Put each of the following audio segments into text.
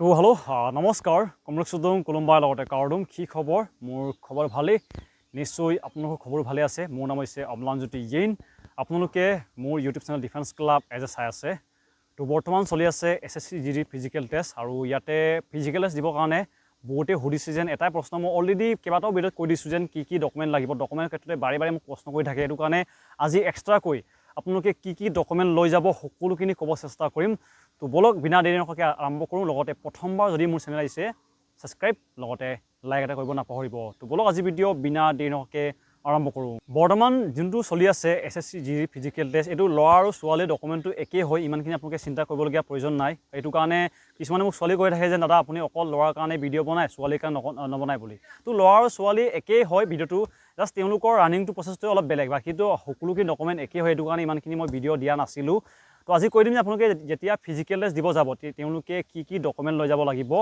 তো হেল্ল' নমস্কাৰ কমৰক সুদম কোলম্বাৰ লগতে কাৰ্ডুম কি খবৰ মোৰ খবৰ ভালেই নিশ্চয় আপোনালোকৰ খবৰ ভালে আছে মোৰ নাম হৈছে অম্লানজ্যোতি জৈন আপোনালোকে মোৰ ইউটিউব চেনেল ডিফেন্স ক্লাব এজ এ চাই আছে তো বৰ্তমান চলি আছে SSC GD ফিজিকেল টেষ্ট আৰু ইয়াতে ফিজিকেল টেষ্ট দিবৰ কাৰণে বহুতে সুধিছে যেন এটাই প্ৰশ্ন মই অলৰেডি কেইবাটাও ভিডিঅ'ত কৈ দিছোঁ যেন কি ডকুমেণ্ট লাগিব ডকুমেণ্টৰ ক্ষেত্ৰতে বাৰে বাৰে মোক প্ৰশ্ন কৰি থাকে এইটো কাৰণে আজি এক্সট্ৰাকৈ আপোনালোকে কি ডকুমেণ্ট লৈ যাব সকলোখিনি ক'ব চেষ্টা কৰিম তো বলক বিনা দেৰি নকৰাকৈ আৰম্ভ কৰোঁ লগতে প্ৰথমবাৰ যদি মোৰ চেনেল আহিছে ছাবস্ক্ৰাইব লগতে লাইক এটা কৰিব নাপাহৰিব তো বলক আজি ভিডিঅ' বিনা দেৰি নকৰাকৈ আৰম্ভ কৰোঁ বৰ্তমান যোনটো চলি আছে SSC GD ফিজিকেল টেষ্ট এইটো ল'ৰা আৰু ছোৱালীৰ ডকুমেণ্টটো একেই হয় ইমানখিনি আপোনালোকে চিন্তা কৰিবলগীয়া প্ৰয়োজন নাই এইটো কাৰণে কিছুমানে মোক ছোৱালী কৈ থাকে যে দাদা আপুনি অকল ল'ৰাৰ কাৰণে ভিডিঅ' বনায় ছোৱালীৰ কাৰণে নবনায় বুলি তো ল'ৰা আৰু ছোৱালী একেই হয় ভিডিঅ'টো জাষ্ট তেওঁলোকৰ ৰানিংটো প্ৰচেছটো অলপ বেলেগ বাকীটো সকলোখিনি ডকুমেণ্ট একেই হয় এইটো কাৰণে ইমানখিনি মই ভিডিঅ' দিয়া নাছিলোঁ তো আজি কৈ দিম যে আপোনালোকে যেতিয়া ফিজিকেল টেষ্ট দিব যাব তেওঁলোকে কি ডকুমেণ্ট লৈ যাব লাগিব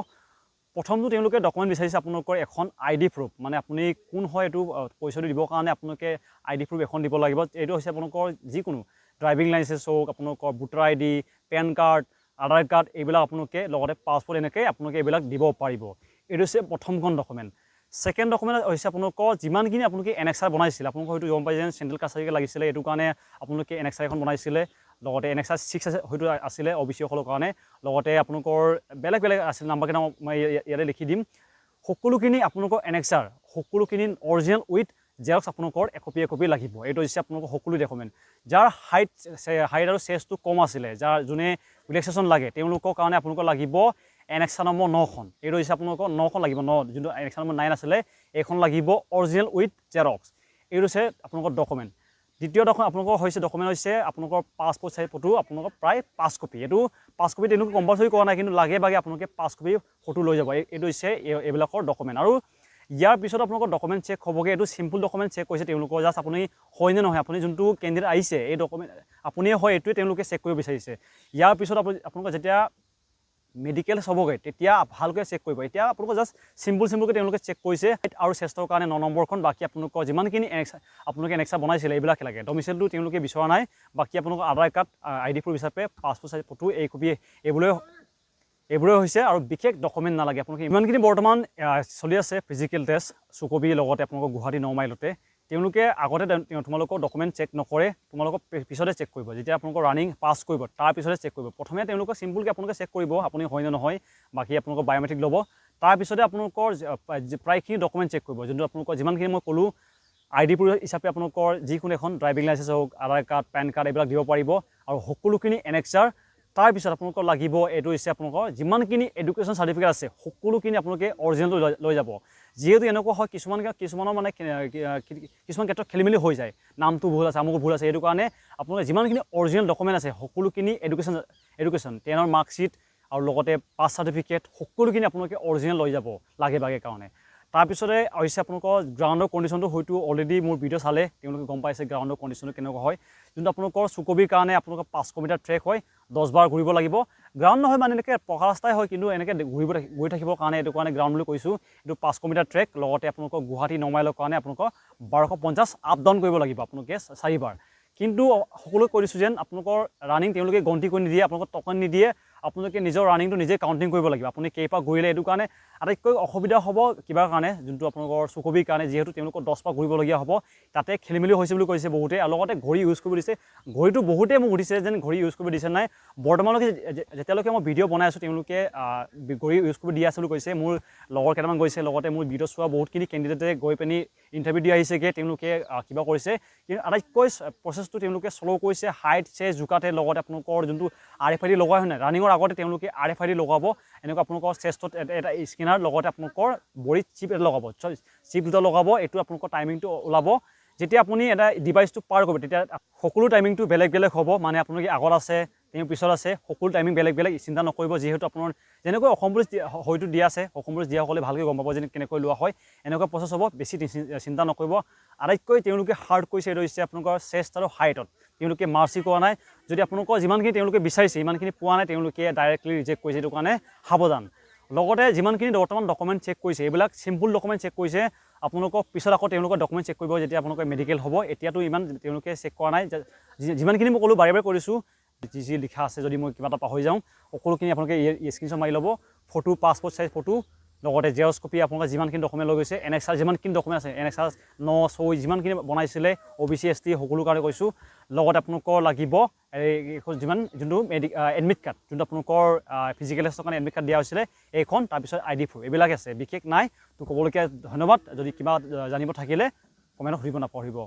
প্ৰথমটো তেওঁলোকে ডকুমেণ্ট বিচাৰিছে আপোনালোকৰ এখন ID প্ৰুফ মানে আপুনি কোন হয় এইটো পইচাটো দিবৰ কাৰণে আপোনালোকে ID প্ৰুফ এখন দিব লাগিব এইটো হৈছে আপোনালোকৰ যিকোনো ড্ৰাইভিং লাইচেন্স হওক আপোনালোকৰ ভোটাৰ ID পেন কাৰ্ড আধাৰ কাৰ্ড এইবিলাক আপোনালোকে লগতে পাছপৰ্ট এনেকৈ আপোনালোকে এইবিলাক দিব পাৰিব এইটো হৈছে প্ৰথমখন ডকুমেণ্ট ছেকেণ্ড ডকুমেণ্ট হৈছে আপোনালোকৰ যিমানখিনি আপোনালোকে NXR বনাইছিলে আপোনালোকৰ হয়তো গম পাই যেন চেণ্ট্ৰেল কাছাৰীকে লাগিছিলে এইটো কাৰণে আপোনালোকে NXR এখন বনাইছিলে লগতে NXR 6 হয়তো আছিলে OBC সকলৰ কাৰণে লগতে আপোনালোকৰ বেলেগ বেলেগ আছিল নাম্বাৰকেইটা মই ইয়াতে লিখি দিম সকলোখিনি আপোনালোকৰ NXR সকলোখিনি অৰিজিনেল উইথ জেৰক্স আপোনালোকৰ একপি লাগিব এইটো হৈছে আপোনালোকৰ সকলো ডকুমেণ্ট যাৰ হাইট আৰু চেজটো কম আছিলে যাৰ যোনে ৰিলেক্সেশ্যন লাগে তেওঁলোকৰ কাৰণে আপোনালোকৰ লাগিব NXR নম্বৰ 9খন এইটো হৈছে আপোনালোকৰ 9খন লাগিব 9 যোনটো NXR নম্বৰ 9 আছিলে এইখন লাগিব অৰিজিনেল উইথ জেৰক্স এইটো হৈছে আপোনালোকৰ ডকুমেণ্ট দ্বিতীয় আপোনালোকৰ হৈছে ডকুমেণ্ট হৈছে আপোনালোকৰ পাছপৰ্ট চাইজ ফটো আপোনালোকৰ প্ৰায় 5 কপি এইটো 5 কপি তেওঁলোকে কম্পালচৰি কৰা নাই কিন্তু লাগে আপোনালোকে 5 কপি ফটো লৈ যাব এইটো হৈছে এইবিলাকৰ ডকুমেণ্ট আৰু ইয়াৰ পিছত আপোনালোকৰ ডকুমেণ্ট চেক হ'বগৈ এইটো চিম্পল ডকুমেণ্ট চেক কৰিছে তেওঁলোকৰ জাষ্ট আপুনি হয় নে নহয় আপুনি যোনটো কেণ্ডিডেট আহিছে এই ডকুমেণ্ট আপুনিয়ে হয় এইটোৱে তেওঁলোকে চেক কৰিব বিচাৰিছে ইয়াৰ পিছত আপোনালোকৰ যেতিয়া মেডিকেল হ'বগৈ তেতিয়া ভালকৈ চেক কৰিব এতিয়া আপোনালোকৰ জাষ্ট চিম্পলকৈ তেওঁলোকে চেক কৰিছে আৰু চেষ্টৰ কাৰণে 9 নম্বৰখন বাকী আপোনালোকৰ যিমানখিনি আপোনালোকে NXR বনাইছিলে এইবিলাক লাগে ডমিচাইলটো তেওঁলোকে বিচৰা নাই বাকী আপোনালোকৰ আধাৰ কাৰ্ড ID প্ৰুফ হিচাপে পাছপৰ্ট চাইজ ফটো এই কপি এইবোৰে হৈছে আৰু বিশেষ ডকুমেণ্ট নালাগে আপোনালোকে ইমানখিনি বৰ্তমান চলি আছে ফিজিকেল টেষ্ট চুকবি লগতে আপোনালোকৰ গুৱাহাটী 9 মাইলতে তেওঁলোকে আগতে তোমালোকৰ ডকুমেণ্ট চেক নকৰে তোমালোকৰ পিছতে চেক কৰিব যেতিয়া আপোনালোকৰ ৰানিং পাছ কৰিব তাৰ পিছতে চেক কৰিব প্ৰথমে তেওঁলোকে চিম্পলকৈ আপোনালোকে চেক কৰিব আপুনি হয় নে নহয় বাকী আপোনালোকৰ বায়'মেট্ৰিক ল'ব তাৰপিছতে আপোনালোকৰ প্ৰায়খিনি ডকুমেণ্ট চেক কৰিব যোনটো আপোনালোকৰ যিমানখিনি মই ক'লোঁ ID প্ৰুফ হিচাপে আপোনালোকৰ যিকোনো এখন ড্ৰাইভিং লাইচেন্স হওক আধাৰ কাৰ্ড পেন কাৰ্ড এইবিলাক দিব পাৰিব আৰু সকলোখিনি NXR তাৰপিছত আপোনালোকৰ লাগিব এইটো হৈছে আপোনালোকৰ যিমানখিনি এডুকেশ্যন চাৰ্টিফিকেট আছে সকলোখিনি আপোনালোকে অৰিজিনেলটো লৈ যাব যিহেতু এনেকুৱা হয় কিছুমানৰ মানে কিছুমান ক্ষেত্ৰত খেলিমেলি হৈ যায় নামটো ভুল আছে আমুক ভুল আছে এইটো কাৰণে আপোনালোকে যিমানখিনি অৰিজিনেল ডকুমেণ্ট আছে সকলোখিনি এডুকেশ্যন 10ৰ মাৰ্কশ্বিট আৰু লগতে পাছ চাৰ্টিফিকেট সকলোখিনি আপোনালোকে অৰিজিনেল লৈ যাব লাগে কাৰণে তাৰপিছতে হৈছে আপোনালোকৰ গ্ৰাউণ্ডৰ কণ্ডিশ্যনটো হয়তো অলৰেডি মোৰ ভিডিঅ' চালে তেওঁলোকে গম পাইছে গ্ৰাউণ্ডৰ কণ্ডিশ্যনটো কেনেকুৱা হয় যোনটো আপোনালোকৰ চুকবিৰ কাৰণে আপোনালোকৰ 500 মিটাৰ ট্ৰেক হয় 10 বাৰ ঘূৰিব লাগিব গ্ৰাউণ্ড নহয় মানে এনেকৈ পকা ৰাস্তাই হয় কিন্তু এনেকৈ ঘূৰি থাকিবৰ কাৰণে এইটো কাৰণে গ্ৰাউণ্ড বুলি কৈছোঁ এইটো 500 মিটাৰ ট্ৰেক লগতে আপোনালোকৰ গুৱাহাটী 9 মাইলৰ কাৰণে আপোনালোকৰ 1250 আপ ডাউন কৰিব লাগিব আপোনালোকে 4 বাৰ কিন্তু সকলোকে কৈ দিছোঁ যেন আপোনালোকৰ ৰানিং তেওঁলোকে গন্তি কৰি নিদিয়ে আপোনালোকৰ টকন নিদিয়ে আপোনালোকে নিজৰ ৰানিংটো নিজে কাউণ্টিং কৰিব লাগিব আপুনি কেইপাক ঘূৰিলে এইটো কাৰণে আটাইতকৈ অসুবিধা হ'ব কিবাৰ কাৰণে যোনটো আপোনালোকৰ চুকবিৰ কাৰণে যিহেতু তেওঁলোকৰ 10 পাক ঘূৰিবলগীয়া হ'ব তাতে খেলিমেলি হৈছে বুলি কৈছে বহুতে আৰু লগতে ঘড়ী ইউজ কৰিব দিছে ঘড়ীটো বহুতে মোক সুধিছে যেন ঘড়ী ইউজ কৰিব দিছে নাই বৰ্তমানলৈকে যেতিয়ালৈকে মই ভিডিঅ' বনাই আছোঁ তেওঁলোকে ঘড়ী ইউজ কৰিব দি আছে বুলি কৈছে মোৰ লগৰ কেইটামান গৈছে লগতে মোৰ ভিডিঅ' চোৱা বহুতখিনি কেণ্ডিডেটে গৈ পিনি ইণ্টাৰভিউ দি আহিছেগৈ তেওঁলোকে কিবা কৰিছে কিন্তু আটাইতকৈ প্ৰচেছটো তেওঁলোকে শ্ল' কৰিছে হাইট চেজ জোকাতে লগতে আপোনালোকৰ যোনটো RFID লগোৱা হয় নাই ৰানিঙৰ আগতে তেওঁলোকে RFID লগাব এনেকুৱা আপোনালোকৰ চেষ্টত এটা স্কেনাৰ লগতে আপোনালোকৰ বডীত চিপ এটা লগাব চিপ দুটা লগাব এইটো আপোনালোকৰ টাইমিংটো ওলাব যেতিয়া আপুনি এটা ডিভাইচটো পাৰ কৰিব তেতিয়া সকলো টাইমিংটো বেলেগ হ'ব মানে আপোনালোকে আগত আছে তেওঁ পিছত আছে সকলো টাইমিং বেলেগ চিন্তা নকৰিব যিহেতু আপোনাৰ যেনেকৈ অসম পুলিচ হয়তো দিয়া আছে অসম পুলিচ দিয়াসকলে ভালকৈ গম পাব যে কেনেকৈ লোৱা হয় এনেকুৱা প্ৰচেছ হ'ব বেছি চিন্তা নকৰিব আটাইতকৈ তেওঁলোকে হাৰ্ড কৰিছে এইটো হৈছে আপোনালোকৰ চেষ্ট আৰু হাইটত তেওঁলোকে মাৰ্চি কৰা নাই যদি আপোনালোকৰ যিমানখিনি তেওঁলোকে বিচাৰিছে ইমানখিনি পোৱা নাই তেওঁলোকে ডাইৰেক্টলি ৰিজেক্ট কৰিছে এইটো কাৰণে সাৱধান লগতে যিমানখিনি বৰ্তমান ডকুমেণ্ট চেক কৰিছে এইবিলাক চিম্পল ডকুমেণ্ট চেক কৰিছে আপোনালোকক পিছত আকৌ তেওঁলোকৰ ডকুমেণ্ট চেক কৰিব যেতিয়া আপোনালোকৰ মেডিকেল হ'ব এতিয়াতো ইমান তেওঁলোকে চেক কৰা নাই যিমানখিনি মই ক'লোঁ বাৰে বাৰে কৰিছোঁ যি লিখা আছে যদি মই কিবা এটা পাহৰি যাওঁ সকলোখিনি আপোনালোকে স্ক্ৰীনশ্বট মাৰি ল'ব ফটো পাছপোৰ্ট সাইজ ফটো লগতে জেৰক্স কপি আপোনালোকে যিমানখিনি ডকুমেণ্ট লৈ গৈছে এনএক্সাৰ যিমানখিনি ডকুমেণ্ট আছে এনএক্সাৰ 9 6 যিমানখিনি বনাইছিলে OBC ST সকলো কাৰণে কৈছোঁ লগতে আপোনালোকৰ লাগিব যিমান যোনটো এডমিট কাৰ্ড যোনটো আপোনালোকৰ ফিজিকেল টেষ্টৰ কাৰণে এডমিট কাৰ্ড দিয়া হৈছিলে এইখন তাৰপিছত ID প্ৰুফ এইবিলাক আছে বিশেষ নাই তো ক'বলগীয়া ধন্যবাদ যদি কিবা জানিব থাকিলে কমেণ্টত সুধিব নাপাহৰিব